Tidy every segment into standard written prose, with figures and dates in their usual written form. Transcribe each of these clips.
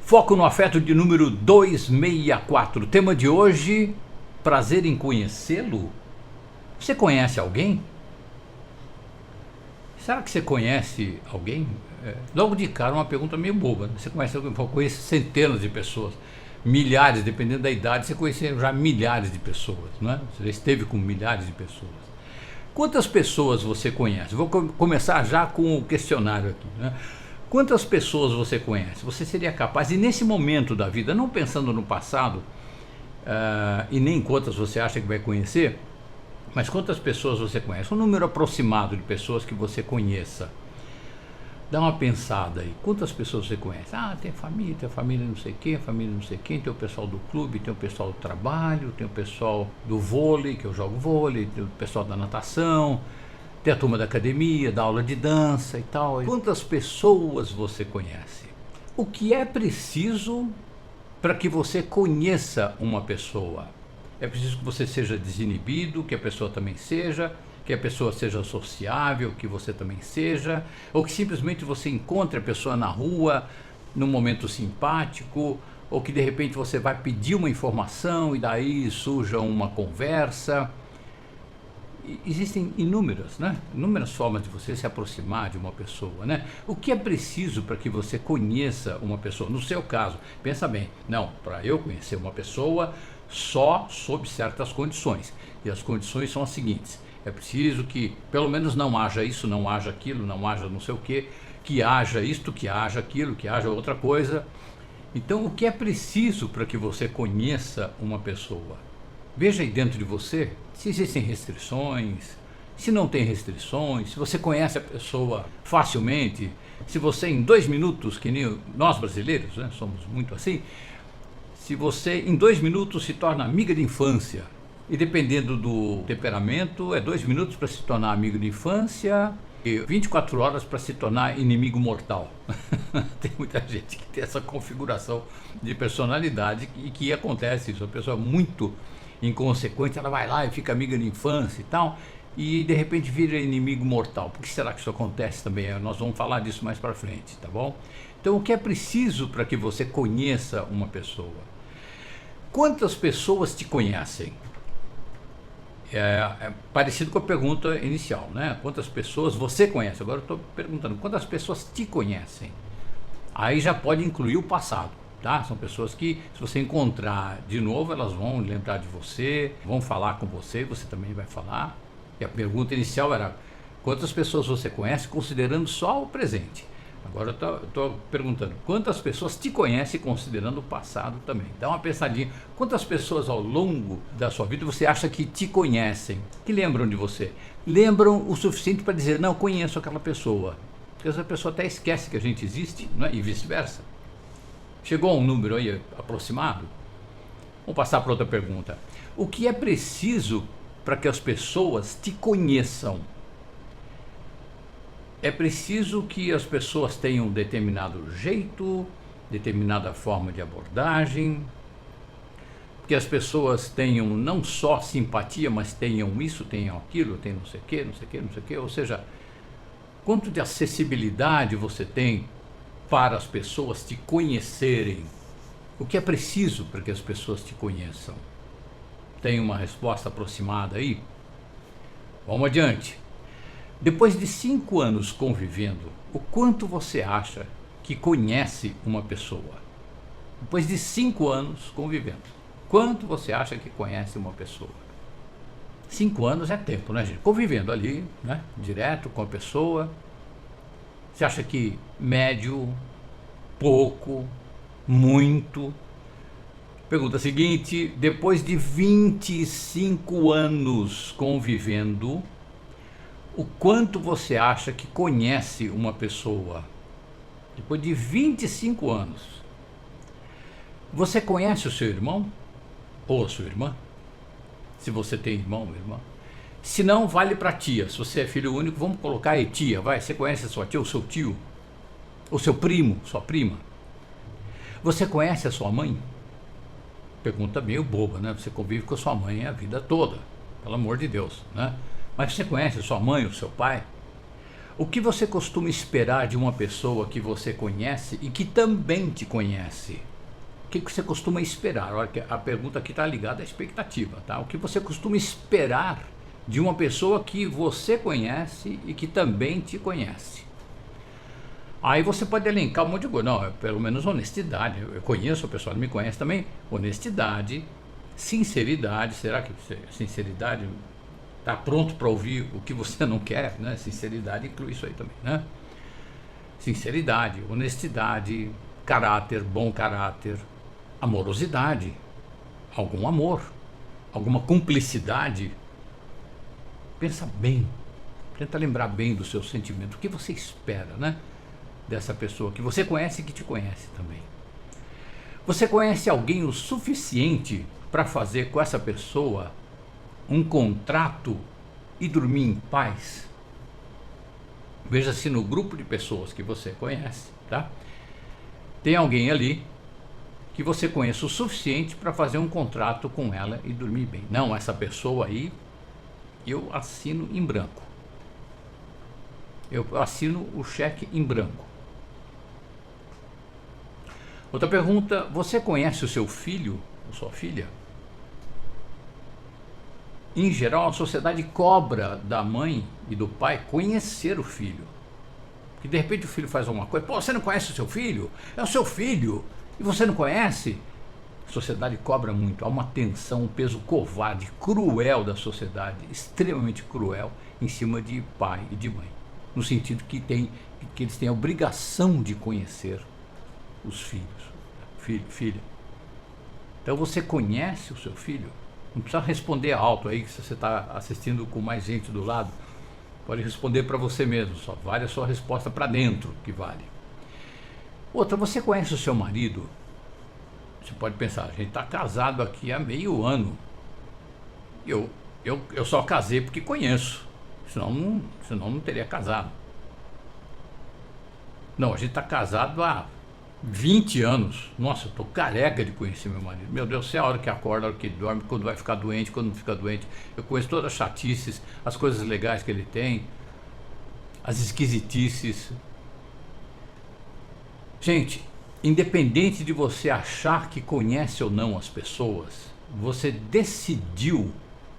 Foco no afeto de número 264. Tema de hoje: prazer em conhecê-lo. Você conhece alguém? Será que você conhece alguém? Logo de cara, uma pergunta meio boba. Você conhece alguém? Eu conheço centenas de pessoas, milhares, dependendo da idade. Você conhece já milhares de pessoas, não é? Você já esteve com milhares de pessoas. Quantas pessoas você conhece? Vou começar já com o questionário aqui, né? Quantas pessoas você conhece? Você seria capaz, e nesse momento da vida, não pensando no passado, e nem quantas você acha que vai conhecer, mas quantas pessoas você conhece? Um número aproximado de pessoas que você conheça. Dá uma pensada aí. Quantas pessoas você conhece? Ah, tem família não sei quem, família não sei quem, tem o pessoal do clube, tem o pessoal do trabalho, tem o pessoal do vôlei, que eu jogo vôlei, tem o pessoal da natação, tem a turma da academia, da aula de dança e tal. Quantas pessoas você conhece? O que é preciso para que você conheça uma pessoa? É preciso que você seja desinibido, que a pessoa também seja, que a pessoa seja sociável, que você também seja, ou que simplesmente você encontre a pessoa na rua, num momento simpático, ou que de repente você vai pedir uma informação e daí surja uma conversa. Existem inúmeras formas de você se aproximar de uma pessoa, né? O que é preciso para que você conheça uma pessoa? No seu caso, pensa bem, não, para eu conhecer uma pessoa só sob certas condições, e as condições são as seguintes: é preciso que pelo menos não haja isso, não haja aquilo, não haja não sei o quê, que haja isto, que haja aquilo, que haja outra coisa. Então, o que é preciso para que você conheça uma pessoa? Veja aí dentro de você se existem restrições, se não tem restrições, se você conhece a pessoa facilmente, se você em 2 minutos, que nem nós brasileiros, né, somos muito assim, se você em 2 minutos se torna amiga de infância, e dependendo do temperamento, é 2 minutos para se tornar amigo de infância e 24 horas para se tornar inimigo mortal. Tem muita gente que tem essa configuração de personalidade e que acontece isso. A pessoa muito inconsequente, ela vai lá e fica amiga de infância e tal, e de repente vira inimigo mortal. Por que será que isso acontece também? Nós vamos falar disso mais para frente, tá bom? Então, o que é preciso para que você conheça uma pessoa? Quantas pessoas te conhecem? É parecido com a pergunta inicial, né? Quantas pessoas você conhece? Agora eu estou perguntando, quantas pessoas te conhecem? Aí já pode incluir o passado, tá? São pessoas que, se você encontrar de novo, elas vão lembrar de você, vão falar com você, você também vai falar. E a pergunta inicial era, quantas pessoas você conhece, considerando só o presente? Agora eu estou perguntando, quantas pessoas te conhecem considerando o passado também? Dá uma pensadinha, quantas pessoas ao longo da sua vida você acha que te conhecem, que lembram de você? Lembram o suficiente para dizer, não, conheço aquela pessoa. Porque essa pessoa até esquece que a gente existe, não é? E vice-versa. Chegou a um número aí aproximado? Vamos passar para outra pergunta. O que é preciso para que as pessoas te conheçam? É preciso que as pessoas tenham um determinado jeito, determinada forma de abordagem, que as pessoas tenham não só simpatia, mas tenham isso, tenham aquilo, tenham não sei o quê, não sei o quê, não sei o quê. Ou seja, quanto de acessibilidade você tem para as pessoas te conhecerem? O que é preciso para que as pessoas te conheçam? Tem uma resposta aproximada aí? Vamos adiante. Depois de 5 anos convivendo, o quanto você acha que conhece uma pessoa? Depois de 5 anos convivendo, quanto você acha que conhece uma pessoa? 5 anos é tempo, né, gente? Convivendo ali, né? Direto com a pessoa. Você acha que médio, pouco, muito? Pergunta seguinte, depois de 25 anos convivendo, o quanto você acha que conhece uma pessoa? Depois de 25 anos. Você conhece o seu irmão? Ou a sua irmã? Se você tem irmão ou irmã. Se não, vale para tia. Se você é filho único, vamos colocar aí tia. Vai, você conhece a sua tia, o seu tio? O seu primo, sua prima? Você conhece a sua mãe? Pergunta meio boba, né? Você convive com a sua mãe a vida toda. Pelo amor de Deus, né? Mas você conhece a sua mãe, o seu pai? O que você costuma esperar de uma pessoa que você conhece e que também te conhece? O que você costuma esperar? Olha, que a pergunta aqui está ligada à expectativa, tá? O que você costuma esperar de uma pessoa que você conhece e que também te conhece? Aí você pode elencar um monte de coisa. Não, pelo menos honestidade. Eu conheço a pessoa, me conhece também. Honestidade, sinceridade. Será que sinceridade está pronto para ouvir o que você não quer, né? Sinceridade inclui isso aí também, né? Sinceridade, honestidade, caráter, bom caráter, amorosidade, algum amor, alguma cumplicidade. Pensa bem, tenta lembrar bem do seu sentimento, o que você espera, né? Dessa pessoa que você conhece e que te conhece também. Você conhece alguém o suficiente para fazer com essa pessoa um contrato e dormir em paz? Veja se no grupo de pessoas que você conhece, tá? Tem alguém ali que você conhece o suficiente para fazer um contrato com ela e dormir bem. Não, essa pessoa aí, eu assino em branco. Eu assino o cheque em branco. Outra pergunta, você conhece o seu filho ou sua filha? Em geral, a sociedade cobra da mãe e do pai conhecer o filho. Que de repente o filho faz alguma coisa. Pô, você não conhece o seu filho? É o seu filho. E você não conhece? A sociedade cobra muito. Há uma tensão, um peso covarde, cruel da sociedade, extremamente cruel, em cima de pai e de mãe. No sentido que eles têm a obrigação de conhecer os filhos. Filha. Então você conhece o seu filho? Não precisa responder alto aí, que se você está assistindo com mais gente do lado, pode responder para você mesmo, só vale a sua resposta para dentro que vale. Outra, você conhece o seu marido? Você pode pensar, a gente está casado aqui há meio ano. Eu só casei porque conheço, senão não teria casado. Não, a gente está casado há 20 anos. Nossa, eu tô careca de conhecer meu marido. Meu Deus, sei a hora que acorda, a hora que ele dorme, quando vai ficar doente, quando não fica doente. Eu conheço todas as chatices, as coisas legais que ele tem, as esquisitices. Gente, independente de você achar que conhece ou não as pessoas, você decidiu,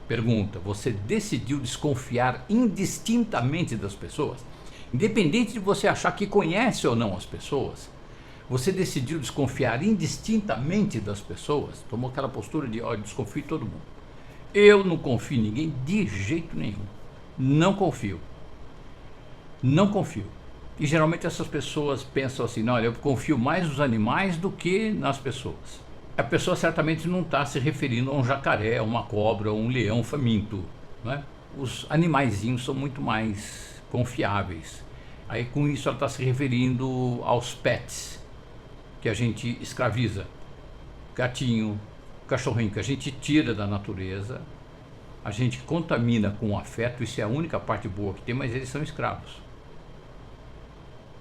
pergunta, você decidiu desconfiar indistintamente das pessoas? Independente de você achar que conhece ou não as pessoas, você decidiu desconfiar indistintamente das pessoas? Tomou aquela postura de, olha, desconfio de todo mundo. Eu não confio em ninguém de jeito nenhum. Não confio. Não confio. E geralmente essas pessoas pensam assim, não, olha, eu confio mais nos animais do que nas pessoas. A pessoa certamente não está se referindo a um jacaré, a uma cobra, a um leão faminto, não é? Os animaizinhos são muito mais confiáveis. Aí com isso ela está se referindo aos pets, que a gente escraviza, gatinho, cachorrinho, que a gente tira da natureza, a gente contamina com o afeto, isso é a única parte boa que tem, mas eles são escravos.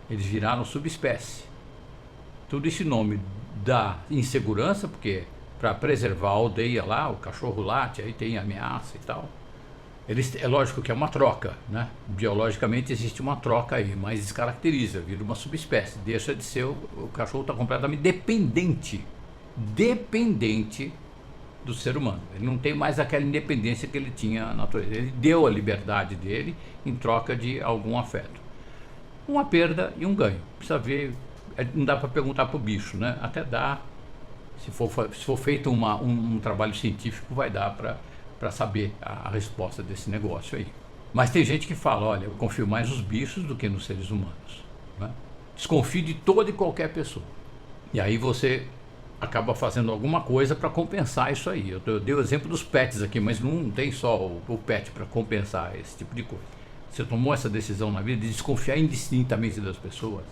Eles viraram subespécie. Tudo esse nome da insegurança, porque para preservar a aldeia lá, o cachorro late, aí tem ameaça e tal. É lógico que é uma troca, né? Biologicamente existe uma troca aí, mas descaracteriza, vira uma subespécie, deixa de ser, o cachorro está completamente dependente do ser humano. Ele não tem mais aquela independência que ele tinha na natureza. Ele deu a liberdade dele em troca de algum afeto. Uma perda e um ganho. Precisa ver, não dá para perguntar para o bicho, né? Até dá, se for feito um trabalho científico, vai dar para saber a resposta desse negócio aí. Mas tem gente que fala, olha, eu confio mais nos bichos do que nos seres humanos, né? Desconfio de toda e qualquer pessoa. E aí você acaba fazendo alguma coisa para compensar isso aí. Eu dei o exemplo dos pets aqui, mas não tem só o pet para compensar esse tipo de coisa. Você tomou essa decisão na vida de desconfiar indistintamente das pessoas.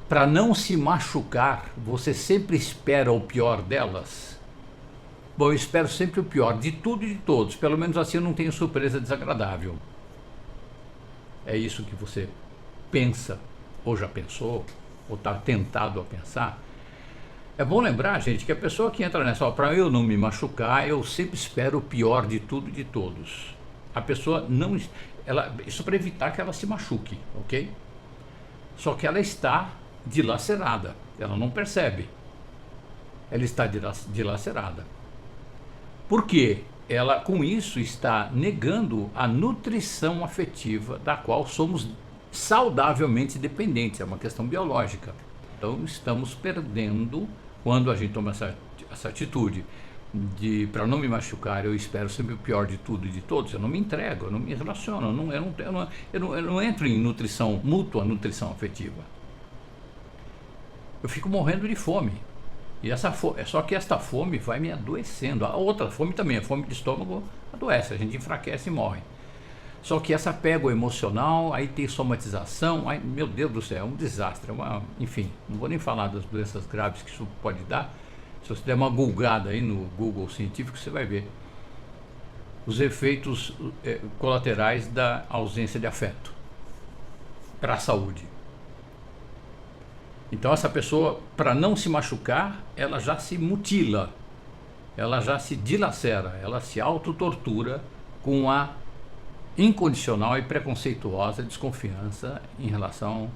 Para não se machucar, você sempre espera o pior delas? Bom, eu espero sempre o pior de tudo e de todos, pelo menos assim eu não tenho surpresa desagradável. É isso que você pensa, ou já pensou, ou está tentado a pensar? É bom lembrar, gente, que a pessoa que entra nessa, para eu não me machucar, eu sempre espero o pior de tudo e de todos. A pessoa não... isso para evitar que ela se machuque, ok? Só que ela está dilacerada, ela não percebe. Ela está dilacerada. Por quê? Ela, com isso, está negando a nutrição afetiva da qual somos saudavelmente dependentes, é uma questão biológica. Então, estamos perdendo, quando a gente toma essa atitude de, para não me machucar, eu espero sempre o pior de tudo e de todos, eu não me entrego, eu não me relaciono, eu não entro em nutrição mútua, nutrição afetiva. Eu fico morrendo de fome. E só que esta fome vai me adoecendo. A outra fome também, a fome de estômago adoece, a gente enfraquece e morre. Só que essa apego emocional, aí tem somatização, aí, meu Deus do céu, é um desastre. Enfim, não vou nem falar das doenças graves que isso pode dar. Se você der uma googada aí no Google científico, você vai ver os efeitos colaterais da ausência de afeto para a saúde. Então essa pessoa, para não se machucar, ela já se mutila, ela já se dilacera, ela se autotortura com a incondicional e preconceituosa desconfiança em relação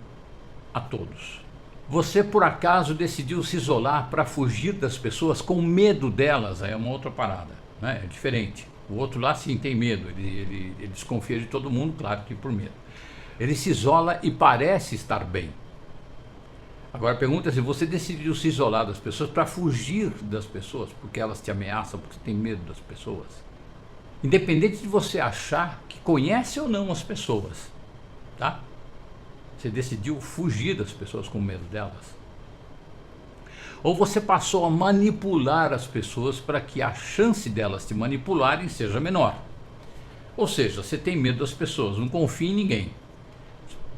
a todos. Você por acaso decidiu se isolar para fugir das pessoas com medo delas, aí é uma outra parada, né? É diferente. O outro lá sim tem medo, ele desconfia de todo mundo, claro que por medo. Ele se isola e parece estar bem. Agora pergunta se você decidiu se isolar das pessoas para fugir das pessoas, porque elas te ameaçam, porque você tem medo das pessoas. Independente de você achar que conhece ou não as pessoas, tá? Você decidiu fugir das pessoas com medo delas. Ou você passou a manipular as pessoas para que a chance delas te manipularem seja menor. Ou seja, você tem medo das pessoas, não confia em ninguém.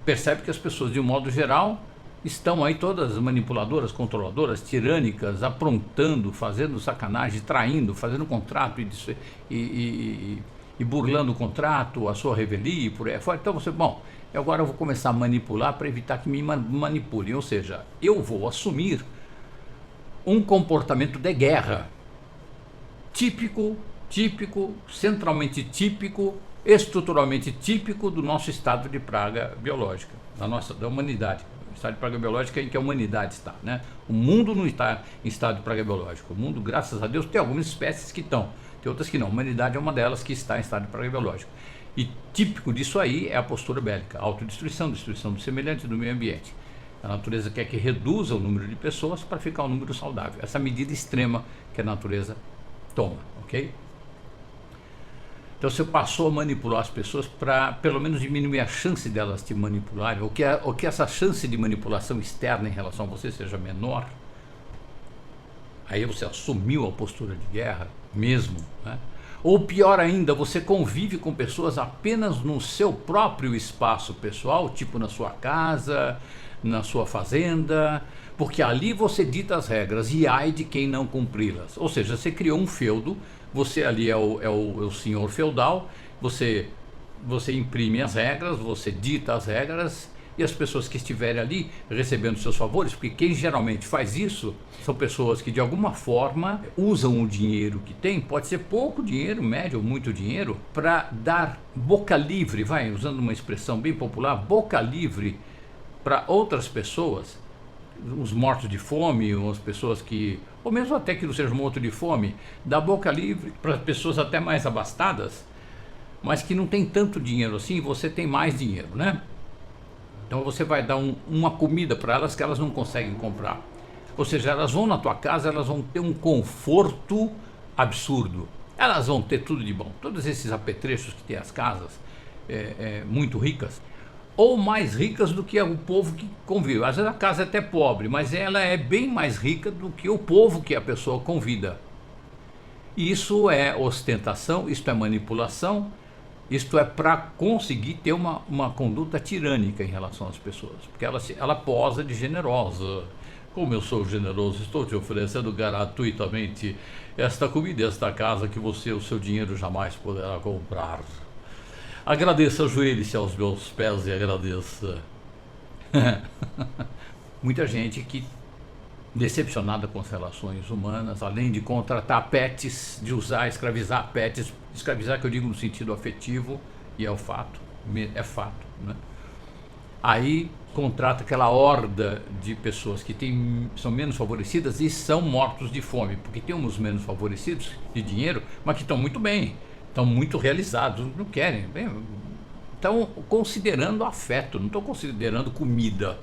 Percebe que as pessoas, de um modo geral, estão aí todas manipuladoras, controladoras, tirânicas, aprontando, fazendo sacanagem, traindo, fazendo contrato e burlando o contrato, a sua revelia e por aí fora. Então você, bom, agora eu vou começar a manipular para evitar que me manipulem. Ou seja, eu vou assumir um comportamento de guerra típico, centralmente típico, estruturalmente típico do nosso estado de praga biológica, da humanidade. Estado de praga biológica em que a humanidade está, né? O mundo não está em estado de praga biológica. O mundo, graças a Deus, tem algumas espécies que estão, tem outras que não. A humanidade é uma delas que está em estado de praga biológica. E típico disso aí é a postura bélica, autodestruição, destruição do semelhante, do meio ambiente. A natureza quer que reduza o número de pessoas para ficar um número saudável. Essa medida extrema que a natureza toma, ok? Então você passou a manipular as pessoas para pelo menos diminuir a chance delas te manipularem, ou que essa chance de manipulação externa em relação a você seja menor. Aí você assumiu a postura de guerra mesmo, né? Ou pior ainda, você convive com pessoas apenas no seu próprio espaço pessoal, tipo na sua casa, na sua fazenda, porque ali você dita as regras e ai de quem não cumpri-las. Ou seja, você criou um feudo. Você ali é o senhor feudal, você imprime as regras, você dita as regras, e as pessoas que estiverem ali recebendo seus favores, porque quem geralmente faz isso são pessoas que de alguma forma usam o dinheiro que tem, pode ser pouco dinheiro, médio ou muito dinheiro, para dar boca livre, usando uma expressão bem popular, boca livre para outras pessoas, os mortos de fome, as pessoas que, ou mesmo até que não sejam mortos de fome, dá boca livre para pessoas até mais abastadas, mas que não tem tanto dinheiro assim, e você tem mais dinheiro, né? Então você vai dar uma comida para elas que elas não conseguem comprar. Ou seja, elas vão na tua casa, elas vão ter um conforto absurdo. Elas vão ter tudo de bom. Todos esses apetrechos que tem as casas muito ricas, ou mais ricas do que o povo que convive. Às vezes a casa é até pobre, mas ela é bem mais rica do que o povo que a pessoa convida. Isso é ostentação, isto é manipulação, isto é para conseguir ter uma conduta tirânica em relação às pessoas, porque ela posa de generosa. Como eu sou generoso, estou te oferecendo gratuitamente esta comida, esta casa que o seu dinheiro jamais poderá comprar. Agradeça, ajoelhe-se aos meus pés e agradeça. Muita gente que, decepcionada com as relações humanas, além de contratar pets, de escravizar pets, escravizar que eu digo no sentido afetivo, e é o fato, é fato, né? Aí contrata aquela horda de pessoas que são menos favorecidas e são mortos de fome, porque tem uns menos favorecidos de dinheiro, mas que estão muito bem, estão muito realizados, não querem, estão considerando afeto, não estão considerando comida.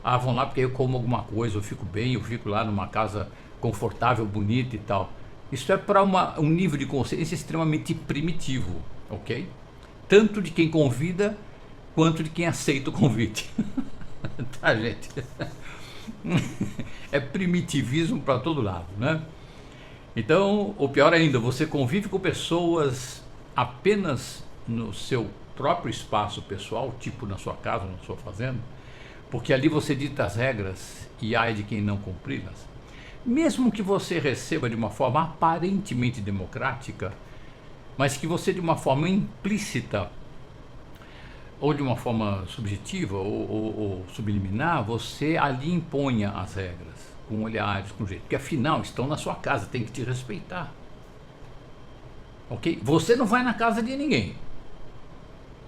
Ah, vão lá porque eu como alguma coisa, eu fico bem, eu fico lá numa casa confortável, bonita e tal. Isso é para um nível de consciência extremamente primitivo, ok? Tanto de quem convida quanto de quem aceita o convite. Tá, gente? É primitivismo para todo lado, né? Então, ou pior ainda, você convive com pessoas apenas no seu próprio espaço pessoal, tipo na sua casa, na sua fazenda, porque ali você dita as regras e ai de quem não cumpri-las. Mesmo que você receba de uma forma aparentemente democrática, mas que você de uma forma implícita ou de uma forma subjetiva ou subliminar, você ali imponha as regras, com olhares, com jeito, porque afinal estão na sua casa, tem que te respeitar. Ok? Você não vai na casa de ninguém.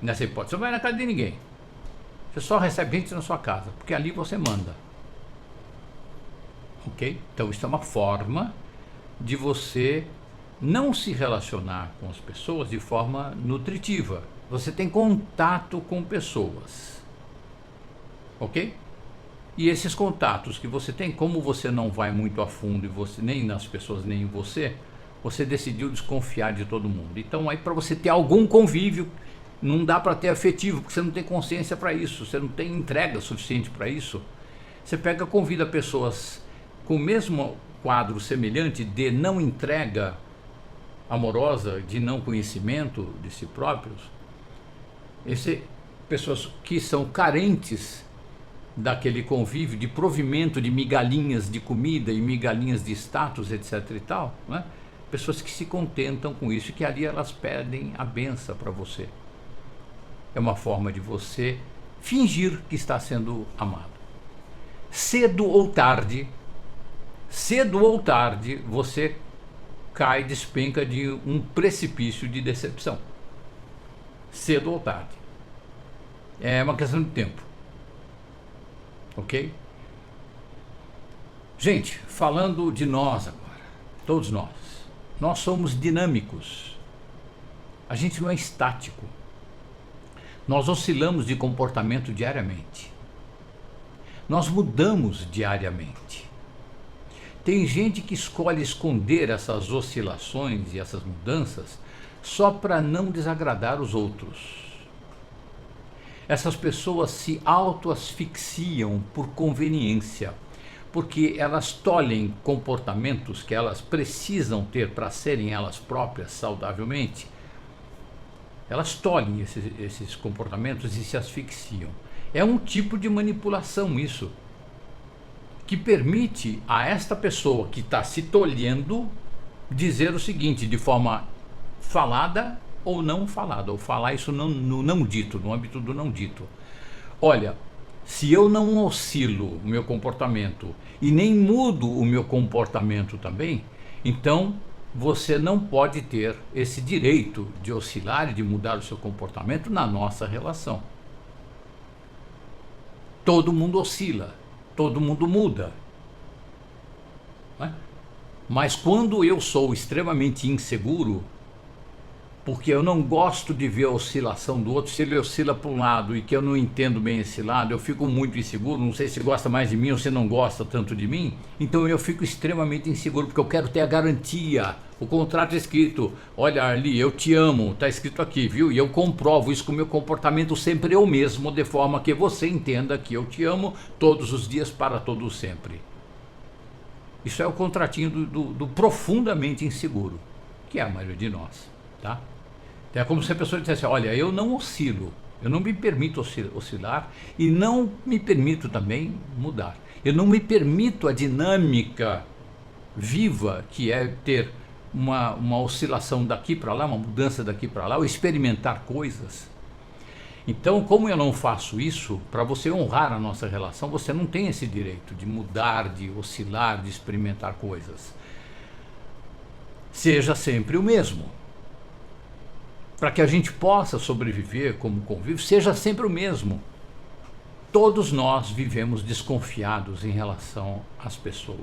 Nessa hipótese, você não vai na casa de ninguém. Você só recebe gente na sua casa, porque ali você manda. Ok? Então isso é uma forma de você não se relacionar com as pessoas de forma nutritiva. Você tem contato com pessoas. Ok? E esses contatos que você tem, como você não vai muito a fundo, e você, nem nas pessoas, nem em você decidiu desconfiar de todo mundo. Então aí para você ter algum convívio, não dá para ter afetivo, porque você não tem consciência para isso, você não tem entrega suficiente para isso. Você convida pessoas com o mesmo quadro semelhante de não entrega amorosa, de não conhecimento de si próprios, pessoas que são carentes daquele convívio de provimento de migalhinhas de comida e migalhinhas de status, etc e tal, né? Pessoas que se contentam com isso e que ali elas pedem a benção para você. É uma forma de você fingir que está sendo amado. Cedo ou tarde, você cai, despenca de um precipício de decepção. Cedo ou tarde. É uma questão de tempo. Ok? Gente, falando de nós agora, todos nós somos dinâmicos. A gente não é estático. Nós oscilamos de comportamento diariamente. Nós mudamos diariamente. Tem gente que escolhe esconder essas oscilações e essas mudanças só para não desagradar os outros. Essas pessoas se autoasfixiam por conveniência, porque elas tolhem comportamentos que elas precisam ter para serem elas próprias saudavelmente. Elas tolhem esses comportamentos e se asfixiam. É um tipo de manipulação isso, que permite a esta pessoa que está se tolhendo dizer o seguinte, de forma falada ou não falada, ou falar isso no não dito, no âmbito do não dito. Olha, se eu não oscilo o meu comportamento e nem mudo o meu comportamento também, então você não pode ter esse direito de oscilar e de mudar o seu comportamento na nossa relação. Todo mundo oscila, todo mundo muda. Né? Mas quando eu sou extremamente inseguro, porque eu não gosto de ver a oscilação do outro, se ele oscila para um lado e que eu não entendo bem esse lado, eu fico muito inseguro, não sei se gosta mais de mim ou se não gosta tanto de mim, então eu fico extremamente inseguro, porque eu quero ter a garantia, o contrato é escrito, olha Arli, eu te amo, está escrito aqui, viu? E eu comprovo isso com o meu comportamento sempre eu mesmo, de forma que você entenda que eu te amo todos os dias para todo sempre. Isso é o contratinho do profundamente inseguro, que é a maioria de nós, tá? É como se a pessoa dissesse, olha, eu não oscilo, eu não me permito oscilar e não me permito também mudar. Eu não me permito a dinâmica viva que é ter uma oscilação daqui para lá, uma mudança daqui para lá, ou experimentar coisas. Então, como eu não faço isso, para você honrar a nossa relação, você não tem esse direito de mudar, de oscilar, de experimentar coisas. Seja sempre o mesmo. para que a gente possa sobreviver como convívio, seja sempre o mesmo. Todos nós vivemos desconfiados em relação às pessoas.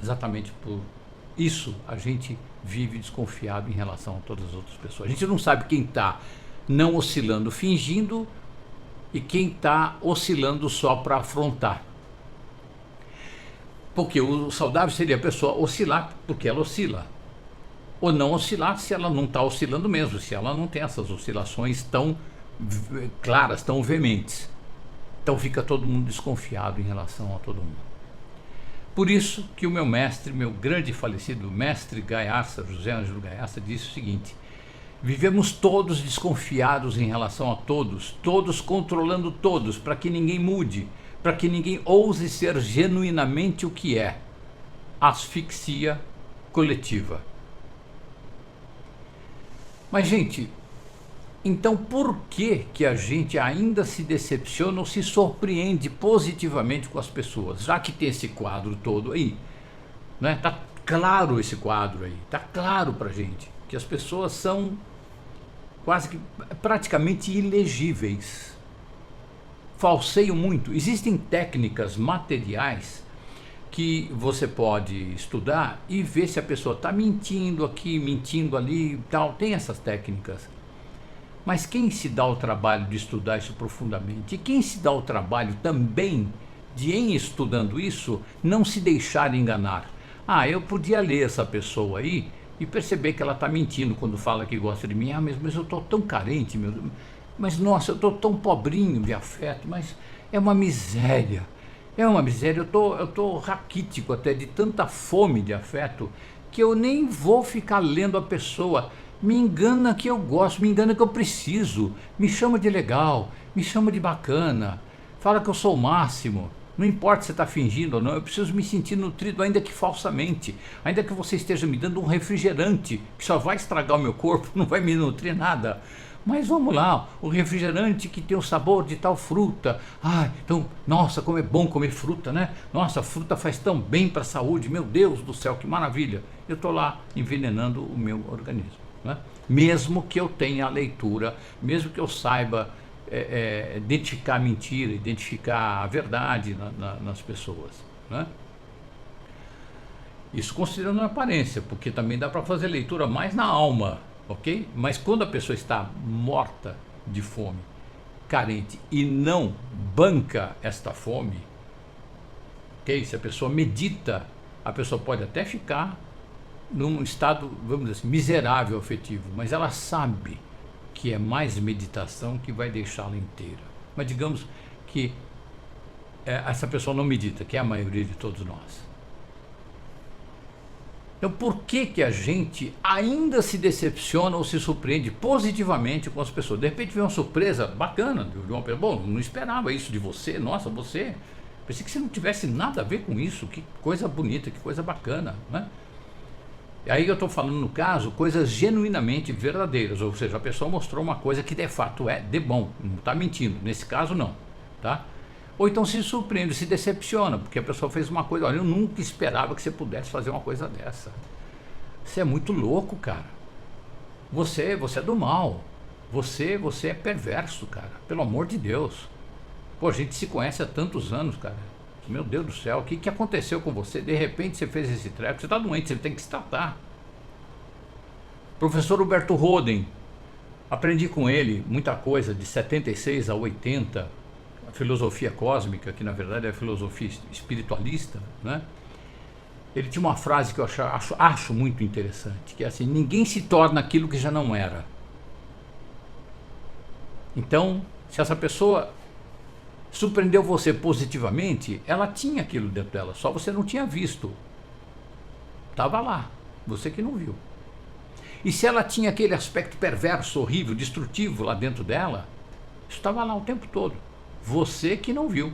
Exatamente por isso a gente vive desconfiado em relação a todas as outras pessoas. A gente não sabe quem está não oscilando, fingindo, e quem está oscilando só para afrontar. Porque o saudável seria a pessoa oscilar porque ela oscila. Ou não oscilar se ela não está oscilando mesmo, se ela não tem essas oscilações tão claras, tão veementes. Então fica todo mundo desconfiado em relação a todo mundo. Por isso que o meu mestre, meu grande falecido mestre Gaiarsa, José Ângelo Gaiarsa, disse o seguinte: vivemos todos desconfiados em relação a todos, todos controlando todos, para que ninguém mude, para que ninguém ouse ser genuinamente o que é. Asfixia coletiva. Mas, gente, então por que a gente ainda se decepciona ou se surpreende positivamente com as pessoas? Já que tem esse quadro todo aí, né? Tá claro esse quadro aí, tá claro pra gente que as pessoas são quase que praticamente ilegíveis. Falseiam muito. Existem técnicas materiais que você pode estudar e ver se a pessoa está mentindo aqui, mentindo ali e tal. Tem essas técnicas. Mas quem se dá o trabalho de estudar isso profundamente, e quem se dá o trabalho também de, em estudando isso, não se deixar enganar? Ah, eu podia ler essa pessoa aí e perceber que ela está mentindo quando fala que gosta de mim. Ah, mas eu estou tão carente, meu Deus. Mas nossa, eu estou tão pobrinho de afeto, mas é uma miséria. É uma miséria, eu tô raquítico até de tanta fome de afeto, que eu nem vou ficar lendo a pessoa. Me engana que eu gosto, me engana que eu preciso, me chama de legal, me chama de bacana, fala que eu sou o máximo. Não importa se você está fingindo ou não, eu preciso me sentir nutrido, ainda que falsamente, ainda que você esteja me dando um refrigerante, que só vai estragar o meu corpo, não vai me nutrir nada. Mas vamos lá, o refrigerante que tem o sabor de tal fruta. Ah, então, nossa, como é bom comer fruta, né? Nossa, a fruta faz tão bem para a saúde, meu Deus do céu, que maravilha. Eu estou lá envenenando o meu organismo, né? Mesmo que eu tenha a leitura, mesmo que eu saiba identificar a mentira, identificar a verdade nas pessoas, né? Isso considerando a aparência, porque também dá para fazer leitura mais na alma, ok? Mas quando a pessoa está morta de fome, carente e não banca esta fome, ok? Se a pessoa medita, a pessoa pode até ficar num estado, vamos dizer assim, miserável afetivo, mas ela sabe que é mais meditação que vai deixá-la inteira. Mas digamos que essa pessoa não medita, que é a maioria de todos nós. Então, por que a gente ainda se decepciona ou se surpreende positivamente com as pessoas? De repente vem uma surpresa bacana de uma pessoa. Bom, não esperava isso de você. Nossa, você... Pensei que você não tivesse nada a ver com isso. Que coisa bonita, que coisa bacana, né? E aí eu estou falando, no caso, coisas genuinamente verdadeiras. Ou seja, a pessoa mostrou uma coisa que de fato é de bom. Não está mentindo. Nesse caso, não. Tá? Ou então se surpreende, se decepciona, porque a pessoa fez uma coisa, olha, eu nunca esperava que você pudesse fazer uma coisa dessa. Você é muito louco, cara. Você é do mal. Você é perverso, cara. Pelo amor de Deus. Pô, a gente se conhece há tantos anos, cara. Meu Deus do céu, o que aconteceu com você? De repente você fez esse treco, você está doente, você tem que se tratar. Professor Huberto Roden, aprendi com ele muita coisa de 76 a 80, a filosofia cósmica, que na verdade é a filosofia espiritualista, né? Ele tinha uma frase que eu acho muito interessante, que é assim: ninguém se torna aquilo que já não era. Então, se essa pessoa surpreendeu você positivamente, ela tinha aquilo dentro dela, só você não tinha visto. Estava lá, você que não viu. E se ela tinha aquele aspecto perverso, horrível, destrutivo lá dentro dela, isso estava lá o tempo todo. Você que não viu.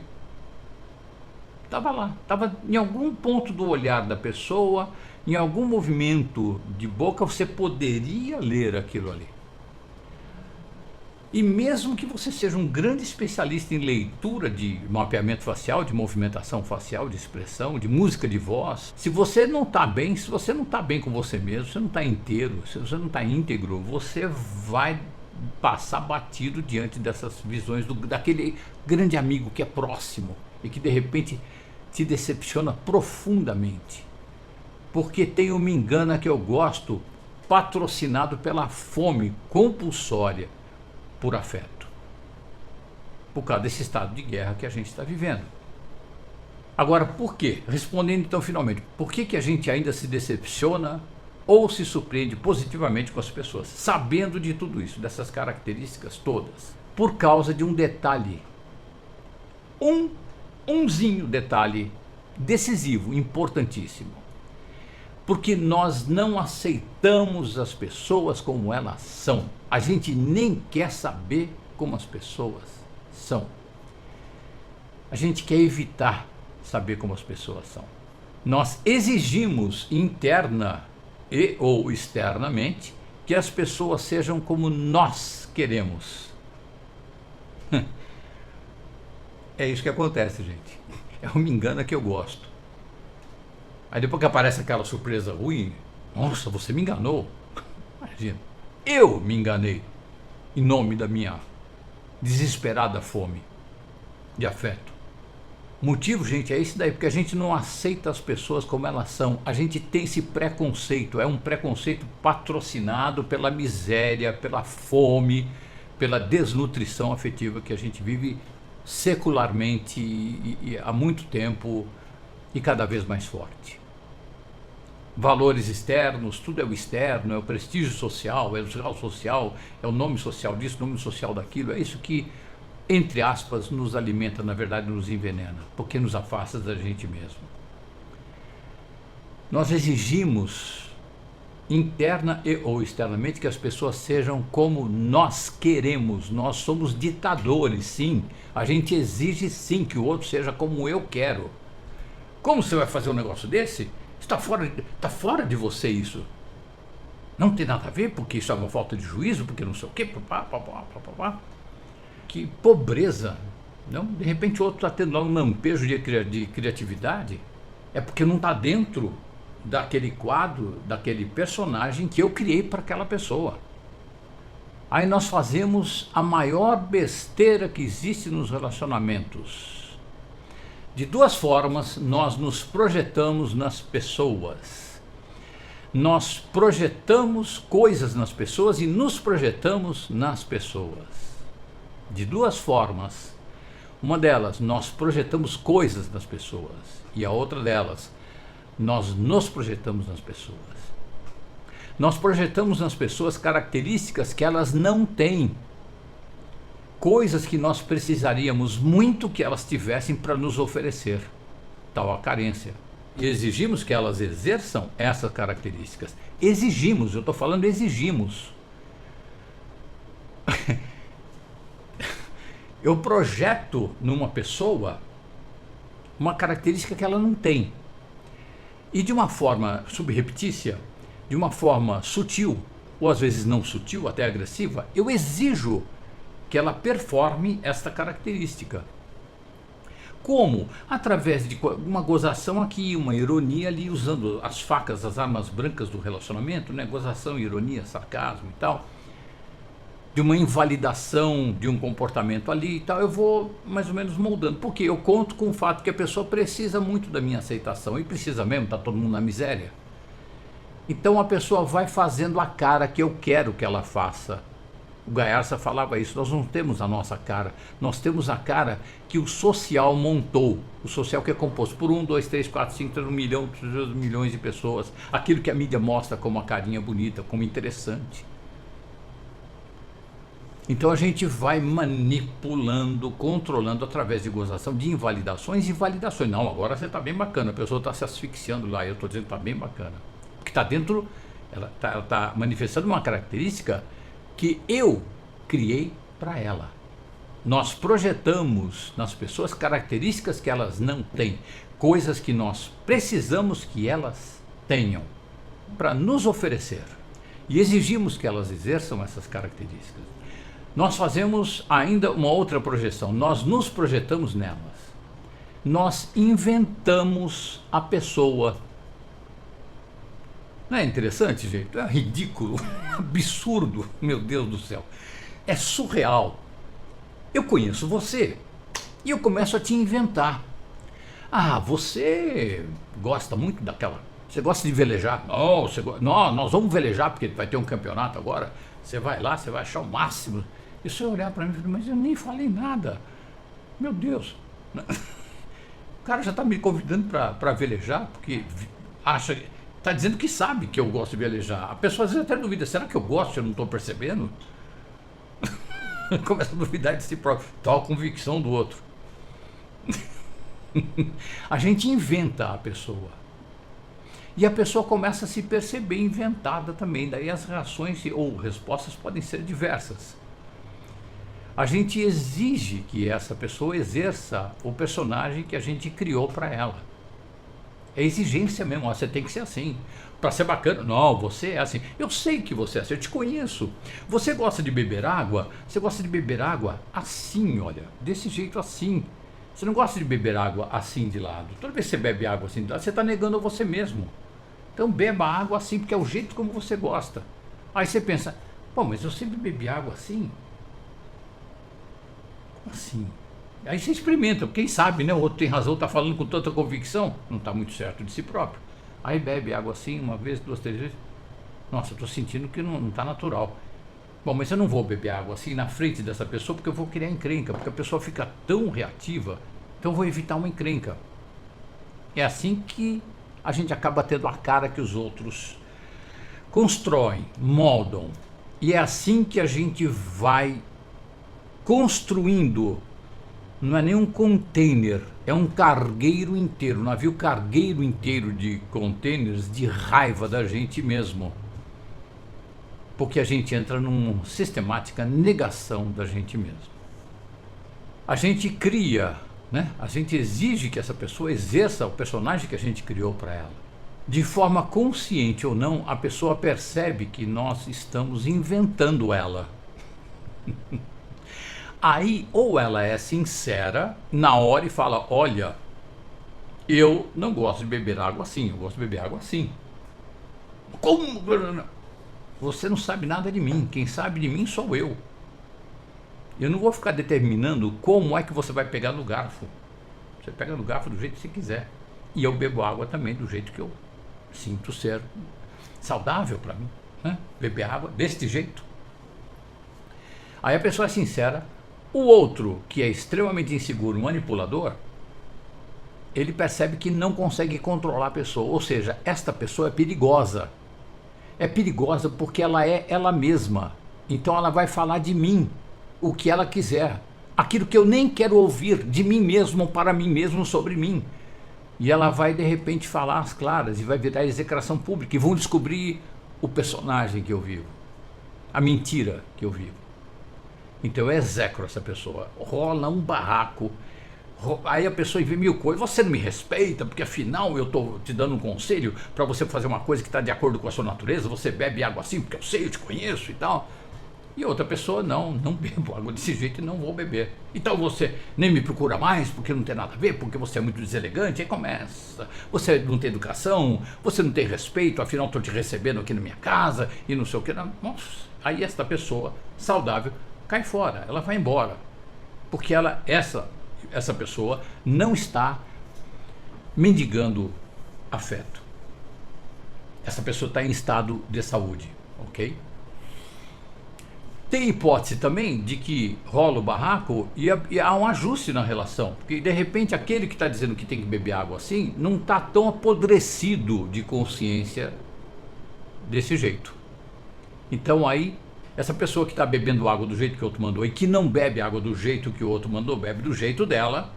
Estava lá, estava em algum ponto do olhar da pessoa, em algum movimento de boca, você poderia ler aquilo ali. E mesmo que você seja um grande especialista em leitura de mapeamento facial, de movimentação facial, de expressão, de música de voz, se você não está bem, se você não está bem com você mesmo, se você não está inteiro, se você não está íntegro, você vai passar batido diante dessas visões daquele grande amigo que é próximo e que de repente te decepciona profundamente. Porque tem o Me Engana Que Eu Gosto patrocinado pela fome compulsória por afeto, por causa desse estado de guerra que a gente está vivendo. Agora, por quê? Respondendo então finalmente, por que a gente ainda se decepciona ou se surpreende positivamente com as pessoas, sabendo de tudo isso, dessas características todas? Por causa de um detalhe, umzinho detalhe decisivo, importantíssimo. Porque nós não aceitamos as pessoas como elas são. A gente nem quer saber como as pessoas são. A gente quer evitar saber como as pessoas são. Nós exigimos interna e ou externamente que as pessoas sejam como nós queremos. É isso que acontece, gente. É o Me Engana Que Eu Gosto. Aí depois que aparece aquela surpresa ruim, nossa, você me enganou. Imagina, eu me enganei em nome da minha desesperada fome de afeto. O motivo, gente, é esse daí, porque a gente não aceita as pessoas como elas são. A gente tem esse preconceito, é um preconceito patrocinado pela miséria, pela fome, pela desnutrição afetiva que a gente vive secularmente e há muito tempo e cada vez mais forte. Valores externos, tudo é o externo, é o prestígio social, é o grau social, é o nome social disso, nome social daquilo, é isso que, entre aspas, nos alimenta, na verdade nos envenena, porque nos afasta da gente mesmo. Nós exigimos, interna e ou externamente, que as pessoas sejam como nós queremos, nós somos ditadores, sim, a gente exige sim que o outro seja como eu quero. Como você vai fazer um negócio desse? Está fora de você isso. Não tem nada a ver, porque isso é uma falta de juízo, porque não sei o quê. Que pobreza. Não? De repente o outro está tendo lá um lampejo de criatividade. É porque não está dentro daquele quadro, daquele personagem que eu criei para aquela pessoa. Aí nós fazemos a maior besteira que existe nos relacionamentos. De duas formas, nós nos projetamos nas pessoas. Nós projetamos coisas nas pessoas e nos projetamos nas pessoas. De duas formas. Uma delas, nós projetamos coisas nas pessoas. E a outra delas, nós nos projetamos nas pessoas. Nós projetamos nas pessoas características que elas não têm. Coisas que nós precisaríamos muito que elas tivessem para nos oferecer, tal a carência. E exigimos que elas exerçam essas características. Exigimos, eu estou falando exigimos. Eu projeto numa pessoa uma característica que ela não tem. E de uma forma subreptícia, de uma forma sutil, ou às vezes não sutil, até agressiva, eu exijo que ela performe esta característica. Como? Através de uma gozação aqui, uma ironia ali, usando as facas, as armas brancas do relacionamento, né? Gozação, ironia, sarcasmo e tal. De uma invalidação de um comportamento ali e tal, eu vou mais ou menos moldando. Porque eu conto com o fato que a pessoa precisa muito da minha aceitação, e precisa mesmo, tá todo mundo na miséria. Então a pessoa vai fazendo a cara que eu quero que ela faça. O Gaiarsa falava isso, nós não temos a nossa cara, nós temos a cara que o social montou. O social que é composto por 1, 2, 3, 4, 5, 3, 1 milhão, 3 milhões de pessoas. Aquilo que a mídia mostra como uma carinha bonita, como interessante. Então a gente vai manipulando, controlando através de gozação, de invalidações e validações. Não, agora você está bem bacana, a pessoa está se asfixiando lá, eu estou dizendo que está bem bacana. Porque está dentro, ela está manifestando uma característica que eu criei para ela. Nós projetamos nas pessoas características que elas não têm, coisas que nós precisamos que elas tenham para nos oferecer. E exigimos que elas exerçam essas características. Nós fazemos ainda uma outra projeção, nós nos projetamos nelas. Nós inventamos a pessoa. Não é interessante, gente? É ridículo, absurdo, meu Deus do céu. É surreal. Eu conheço você e eu começo a te inventar. Ah, você gosta muito daquela... Você gosta de velejar? Não, não, nós vamos velejar porque vai ter um campeonato agora. Você vai lá, você vai achar o máximo. E você olhar para mim e falar, mas eu nem falei nada. Meu Deus. O cara já está me convidando para velejar porque acha... Está dizendo que sabe que eu gosto de velejar. A pessoa às vezes até duvida, será que eu gosto e eu não estou percebendo? Começa a duvidar de si próprio, tal convicção do outro. A gente inventa a pessoa. E a pessoa começa a se perceber inventada também. Daí as reações ou respostas podem ser diversas. A gente exige que essa pessoa exerça o personagem que a gente criou para ela. É exigência mesmo, ó, você tem que ser assim. Para ser bacana, não, você é assim. Eu sei que você é assim, eu te conheço. Você gosta de beber água? Você gosta de beber água assim, olha, desse jeito assim. Você não gosta de beber água assim de lado. Toda vez que você bebe água assim de lado, você está negando a você mesmo. Então beba água assim, porque é o jeito como você gosta. Aí você pensa, pô, mas eu sempre bebi água assim? Como assim? Aí você experimenta, quem sabe, né? O outro tem razão, está falando com tanta convicção, não está muito certo de si próprio. Aí bebe água assim, uma vez, duas, três vezes. Nossa, eu estou sentindo que não está natural. Bom, mas eu não vou beber água assim na frente dessa pessoa, porque eu vou criar encrenca, porque a pessoa fica tão reativa, então eu vou evitar uma encrenca. É assim que a gente acaba tendo a cara que os outros constroem, moldam. E é assim que a gente vai construindo. Não é nem um container, é um cargueiro inteiro, um navio cargueiro inteiro de containers de raiva da gente mesmo. Porque a gente entra numa sistemática negação da gente mesmo. A gente cria, né? A gente exige que essa pessoa exerça o personagem que a gente criou para ela. De forma consciente ou não, a pessoa percebe que nós estamos inventando ela. Aí, ou ela é sincera na hora e fala, olha, eu não gosto de beber água assim, eu gosto de beber água assim. Como? Você não sabe nada de mim, quem sabe de mim sou eu. Eu não vou ficar determinando como é que você vai pegar no garfo. Você pega no garfo do jeito que você quiser. E eu bebo água também do jeito que eu sinto ser saudável para mim, né? Beber água deste jeito. Aí a pessoa é sincera. O outro, que é extremamente inseguro, manipulador, ele percebe que não consegue controlar a pessoa, ou seja, esta pessoa é perigosa. É perigosa porque ela é ela mesma, então ela vai falar de mim o que ela quiser, aquilo que eu nem quero ouvir de mim mesmo, para mim mesmo, sobre mim. E ela vai de repente falar às claras e vai virar execração pública e vão descobrir o personagem que eu vivo, a mentira que eu vivo. Então eu execro essa pessoa, rola um barraco, aí a pessoa vê mil coisas, você não me respeita, porque afinal eu estou te dando um conselho para você fazer uma coisa que está de acordo com a sua natureza, você bebe água assim, porque eu sei, eu te conheço e tal. E outra pessoa, não bebo água desse jeito e não vou beber. Então você nem me procura mais, porque não tem nada a ver, porque você é muito deselegante, aí começa. Você não tem educação, você não tem respeito, afinal estou te recebendo aqui na minha casa e não sei o que. Nossa, aí esta pessoa saudável cai fora, ela vai embora, porque essa pessoa não está mendigando afeto. Essa pessoa está em estado de saúde, ok? Tem hipótese também de que rola o barraco e há um ajuste na relação, porque de repente aquele que está dizendo que tem que beber água assim não está tão apodrecido de consciência desse jeito. Então aí essa pessoa que está bebendo água do jeito que o outro mandou e que não bebe água do jeito que o outro mandou, bebe do jeito dela,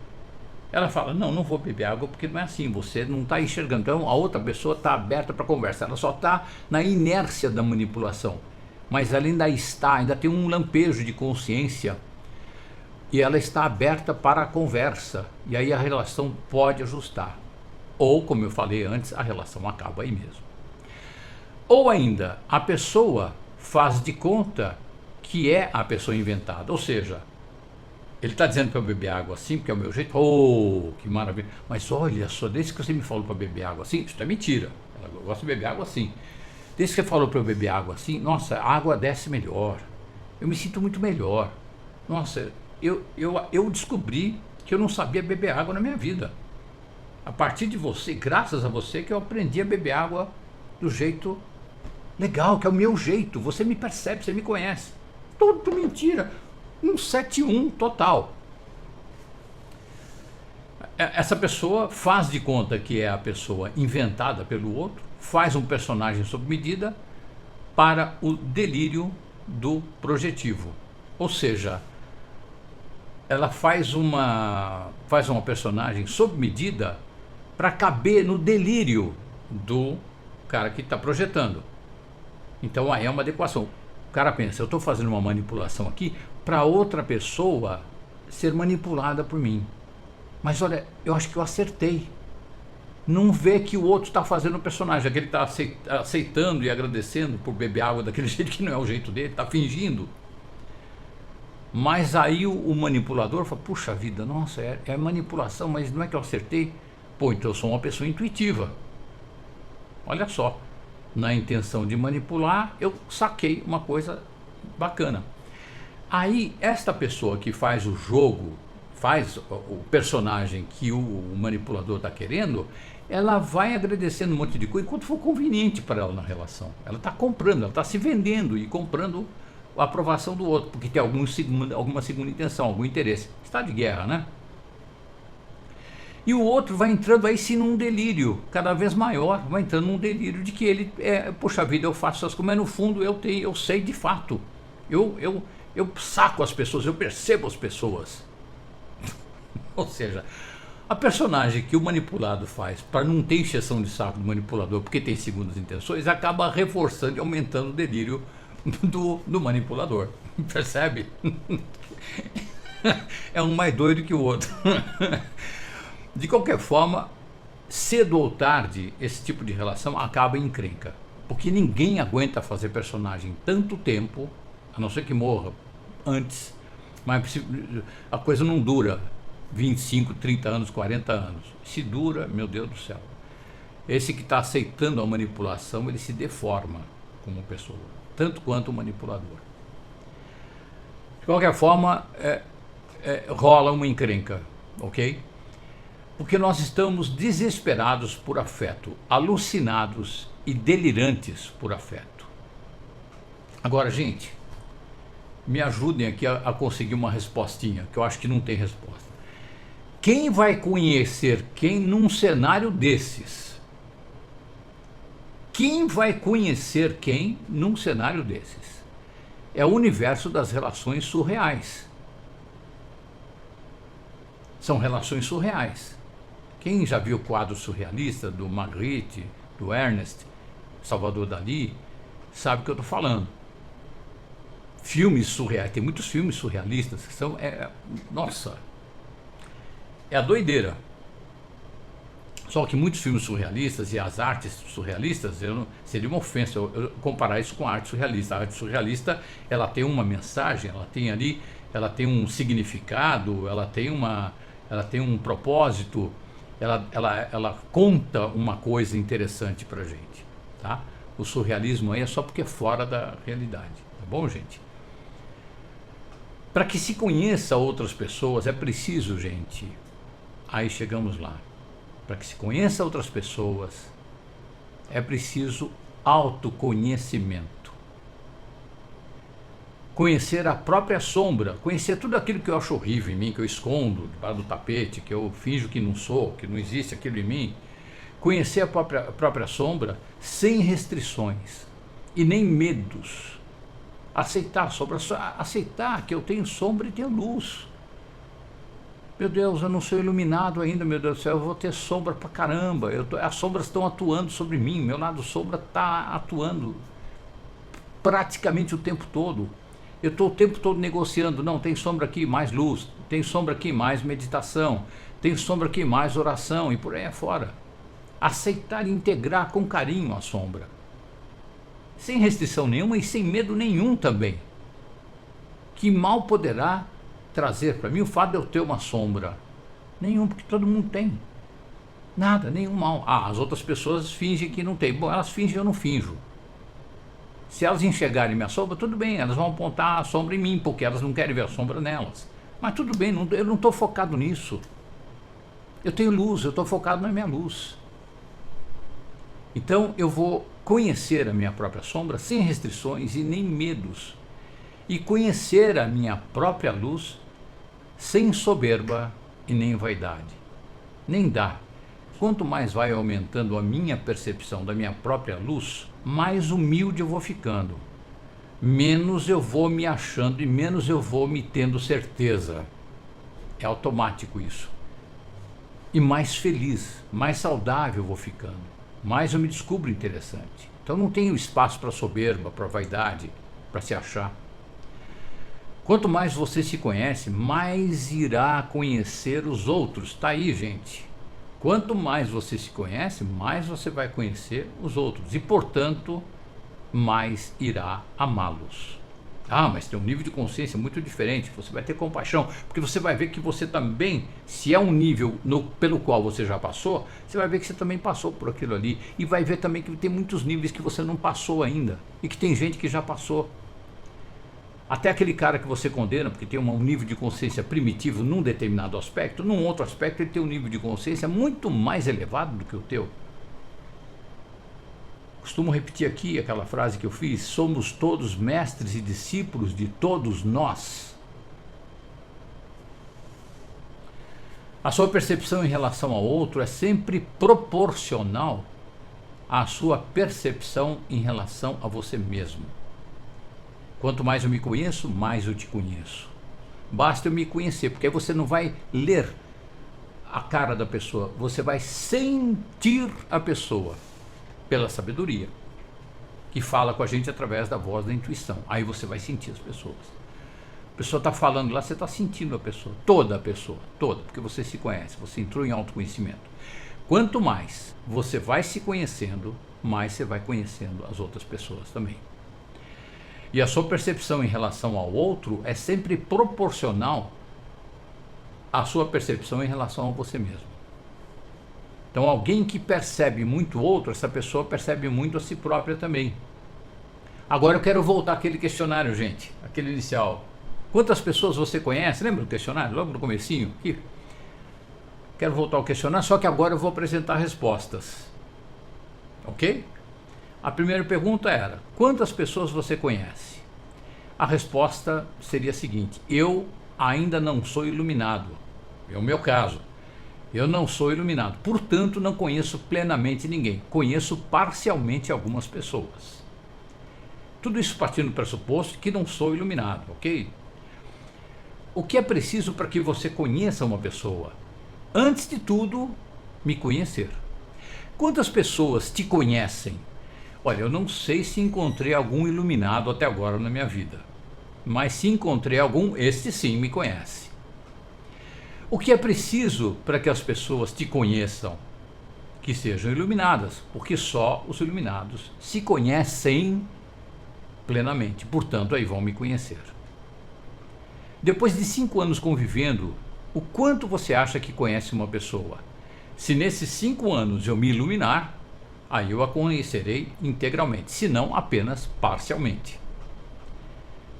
ela fala, não vou beber água porque não é assim, você não está enxergando. Então a outra pessoa está aberta para conversa, ela só está na inércia da manipulação, mas ela ainda tem um lampejo de consciência e ela está aberta para a conversa, e aí a relação pode ajustar. Ou, como eu falei antes, a relação acaba aí mesmo. Ou ainda, a pessoa faz de conta que é a pessoa inventada. Ou seja, ele está dizendo para eu beber água assim, porque é o meu jeito. Oh, que maravilha. Mas olha só, desde que você me falou para beber água assim, isso é mentira. Eu gosto de beber água assim. Desde que você falou para eu beber água assim, nossa, a água desce melhor. Eu me sinto muito melhor. Nossa, eu descobri que eu não sabia beber água na minha vida. A partir de você, graças a você, que eu aprendi a beber água do jeito legal, que é o meu jeito. Você me percebe, você me conhece. Tudo mentira. 171 total. Essa pessoa faz de conta que é a pessoa inventada pelo outro, faz um personagem sob medida para o delírio do projetivo. Ou seja, ela faz uma personagem sob medida para caber no delírio do cara que está projetando. Então aí é uma adequação. O cara pensa, eu estou fazendo uma manipulação aqui para outra pessoa ser manipulada por mim. Mas olha, eu acho que eu acertei. Não vê que o outro está fazendo o personagem, que ele está aceitando e agradecendo por beber água daquele jeito que não é o jeito dele, está fingindo. Mas aí o manipulador fala, puxa vida, nossa, é manipulação, mas não é que eu acertei? Pô, então eu sou uma pessoa intuitiva. Olha só, na intenção de manipular, eu saquei uma coisa bacana. Aí, esta pessoa que faz o jogo, faz o personagem que o manipulador está querendo, ela vai agradecendo um monte de coisa enquanto for conveniente para ela na relação. Ela está comprando, ela está se vendendo e comprando a aprovação do outro, porque tem alguma segunda intenção, algum interesse. Está de guerra, né? E o outro vai entrando aí sim num delírio cada vez maior, vai entrando num delírio de que ele, poxa vida, eu faço essas coisas, mas no fundo eu sei de fato. Eu saco as pessoas, eu percebo as pessoas. Ou seja, a personagem que o manipulado faz para não ter encheção de saco do manipulador, porque tem segundas intenções, acaba reforçando e aumentando o delírio do manipulador. Percebe? É um mais doido que o outro. De qualquer forma, cedo ou tarde, esse tipo de relação acaba em encrenca. Porque ninguém aguenta fazer personagem tanto tempo, a não ser que morra antes, mas a coisa não dura 25, 30 anos, 40 anos. Se dura, meu Deus do céu. Esse que está aceitando a manipulação, ele se deforma como pessoa, tanto quanto o manipulador. De qualquer forma, rola uma encrenca, ok? Porque nós estamos desesperados por afeto, alucinados e delirantes por afeto. Agora, gente, me ajudem aqui a conseguir uma respostinha, que eu acho que não tem resposta. Quem vai conhecer quem num cenário desses? Quem vai conhecer quem num cenário desses? É o universo das relações surreais. São relações surreais. Quem já viu o quadro surrealista do Magritte, do Ernest, Salvador Dalí, sabe o que eu estou falando. Filmes surreais, tem muitos filmes surrealistas que são, nossa, é a doideira. Só que muitos filmes surrealistas e as artes surrealistas, seria uma ofensa eu comparar isso com a arte surrealista. A arte surrealista, ela tem uma mensagem, ela tem um significado, ela tem um propósito, ela conta uma coisa interessante pra gente, tá? O surrealismo aí é só porque é fora da realidade, tá bom, gente? Para que se conheça outras pessoas é preciso, gente, aí chegamos lá, para que se conheça outras pessoas é preciso autoconhecimento. Conhecer a própria sombra, conhecer tudo aquilo que eu acho horrível em mim, que eu escondo debaixo do tapete, que eu finjo que não sou, que não existe aquilo em mim. Conhecer a própria sombra sem restrições e nem medos. Aceitar a sombra, aceitar que eu tenho sombra e tenho luz. Meu Deus, eu não sou iluminado ainda, meu Deus do céu, eu vou ter sombra pra caramba. As sombras estão atuando sobre mim, meu lado sombra está atuando praticamente o tempo todo. Eu estou o tempo todo negociando, não, tem sombra aqui, mais luz, tem sombra aqui, mais meditação, tem sombra aqui, mais oração e por aí afora. Aceitar e integrar com carinho a sombra. Sem restrição nenhuma e sem medo nenhum também. Que mal poderá trazer para mim o fato de eu ter uma sombra? Nenhum, porque todo mundo tem. Nada, nenhum mal. As outras pessoas fingem que não tem. Bom, elas fingem, eu não finjo. Se elas enxergarem minha sombra, tudo bem, elas vão apontar a sombra em mim, porque elas não querem ver a sombra nelas. Mas tudo bem, eu não estou focado nisso. Eu tenho luz, eu estou focado na minha luz. Então eu vou conhecer a minha própria sombra sem restrições e nem medos. E conhecer a minha própria luz sem soberba e nem vaidade. Nem dá. Quanto mais vai aumentando a minha percepção da minha própria luz, mais humilde eu vou ficando. Menos eu vou me achando e menos eu vou me tendo certeza. É automático isso. E mais feliz, mais saudável eu vou ficando. Mais eu me descubro interessante. Então não tenho espaço para soberba, para vaidade, para se achar. Quanto mais você se conhece, mais irá conhecer os outros. Tá aí, gente. Quanto mais você se conhece, mais você vai conhecer os outros. E, portanto, mais irá amá-los. Mas tem um nível de consciência muito diferente. Você vai ter compaixão, porque você vai ver que você também, se é um nível pelo qual você já passou, você vai ver que você também passou por aquilo ali. E vai ver também que tem muitos níveis que você não passou ainda. E que tem gente que já passou. Até aquele cara que você condena, porque tem um nível de consciência primitivo num determinado aspecto, num outro aspecto ele tem um nível de consciência muito mais elevado do que o teu. Costumo repetir aqui aquela frase que eu fiz: somos todos mestres e discípulos de todos nós. A sua percepção em relação ao outro é sempre proporcional à sua percepção em relação a você mesmo. Quanto mais eu me conheço, mais eu te conheço. Basta eu me conhecer, porque aí você não vai ler a cara da pessoa, você vai sentir a pessoa pela sabedoria, que fala com a gente através da voz da intuição. Aí você vai sentir as pessoas. A pessoa está falando lá, você está sentindo a pessoa, toda, porque você se conhece, você entrou em autoconhecimento. Quanto mais você vai se conhecendo, mais você vai conhecendo as outras pessoas também. E a sua percepção em relação ao outro é sempre proporcional à sua percepção em relação a você mesmo. Então, alguém que percebe muito o outro, essa pessoa percebe muito a si própria também. Agora eu quero voltar àquele questionário, gente, aquele inicial. Quantas pessoas você conhece? Lembra do questionário, logo no comecinho? Aqui. Quero voltar ao questionário, só que agora eu vou apresentar respostas. Ok? A primeira pergunta era: quantas pessoas você conhece? A resposta seria a seguinte: eu ainda não sou iluminado. É o meu caso. Eu não sou iluminado, portanto não conheço plenamente ninguém. Conheço parcialmente algumas pessoas. Tudo isso partindo do pressuposto que não sou iluminado, ok? O que é preciso para que você conheça uma pessoa? Antes de tudo, me conhecer. Quantas pessoas te conhecem? Olha, eu não sei se encontrei algum iluminado até agora na minha vida, mas se encontrei algum, este sim me conhece. O que é preciso para que as pessoas te conheçam? Que sejam iluminadas, porque só os iluminados se conhecem plenamente, portanto aí vão me conhecer. Depois de 5 anos convivendo, o quanto você acha que conhece uma pessoa? Se nesses 5 anos eu me iluminar, aí eu a conhecerei integralmente, se não apenas parcialmente.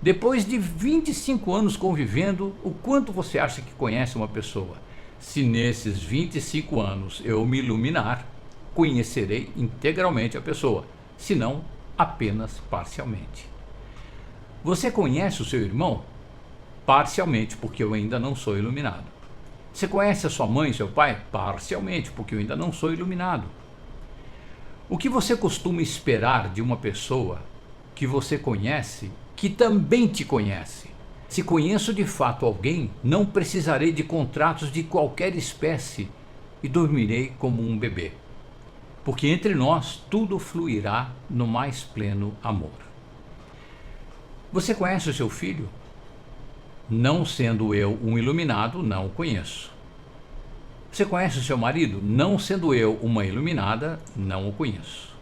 Depois de 25 anos convivendo, o quanto você acha que conhece uma pessoa? Se nesses 25 anos eu me iluminar, conhecerei integralmente a pessoa, se não apenas parcialmente. Você conhece o seu irmão? Parcialmente, porque eu ainda não sou iluminado. Você conhece a sua mãe e seu pai? Parcialmente, porque eu ainda não sou iluminado. O que você costuma esperar de uma pessoa que você conhece, que também te conhece? Se conheço de fato alguém, não precisarei de contratos de qualquer espécie e dormirei como um bebê, porque entre nós tudo fluirá no mais pleno amor. Você conhece o seu filho? Não sendo eu um iluminado, não o conheço. Você conhece o seu marido? Não sendo eu uma iluminada, não o conheço.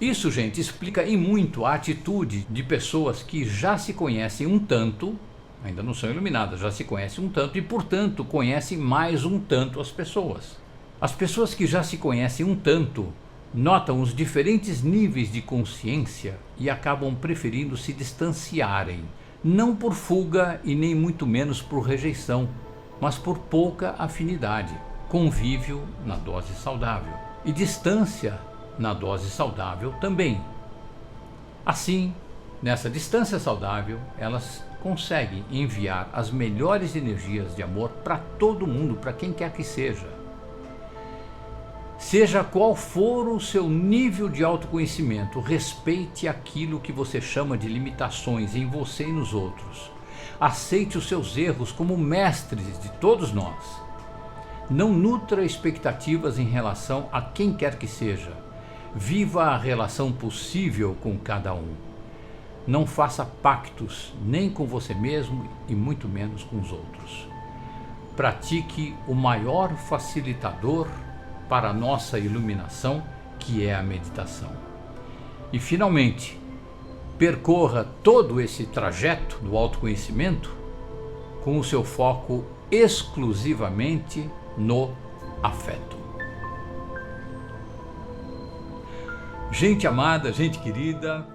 Isso, gente, explica em muito a atitude de pessoas que já se conhecem um tanto, ainda não são iluminadas, já se conhecem um tanto e, portanto, conhecem mais um tanto as pessoas. As pessoas que já se conhecem um tanto notam os diferentes níveis de consciência e acabam preferindo se distanciarem, não por fuga e nem muito menos por rejeição, mas por pouca afinidade, convívio na dose saudável e distância na dose saudável também. Assim, nessa distância saudável, elas conseguem enviar as melhores energias de amor para todo mundo, para quem quer que seja. Seja qual for o seu nível de autoconhecimento, respeite aquilo que você chama de limitações em você e nos outros. Aceite os seus erros como mestres de todos nós. Não nutra expectativas em relação a quem quer que seja. Viva a relação possível com cada um. Não faça pactos nem com você mesmo e muito menos com os outros. Pratique o maior facilitador para a nossa iluminação, que é a meditação. E finalmente, percorra todo esse trajeto do autoconhecimento com o seu foco exclusivamente no afeto. Gente amada, gente querida,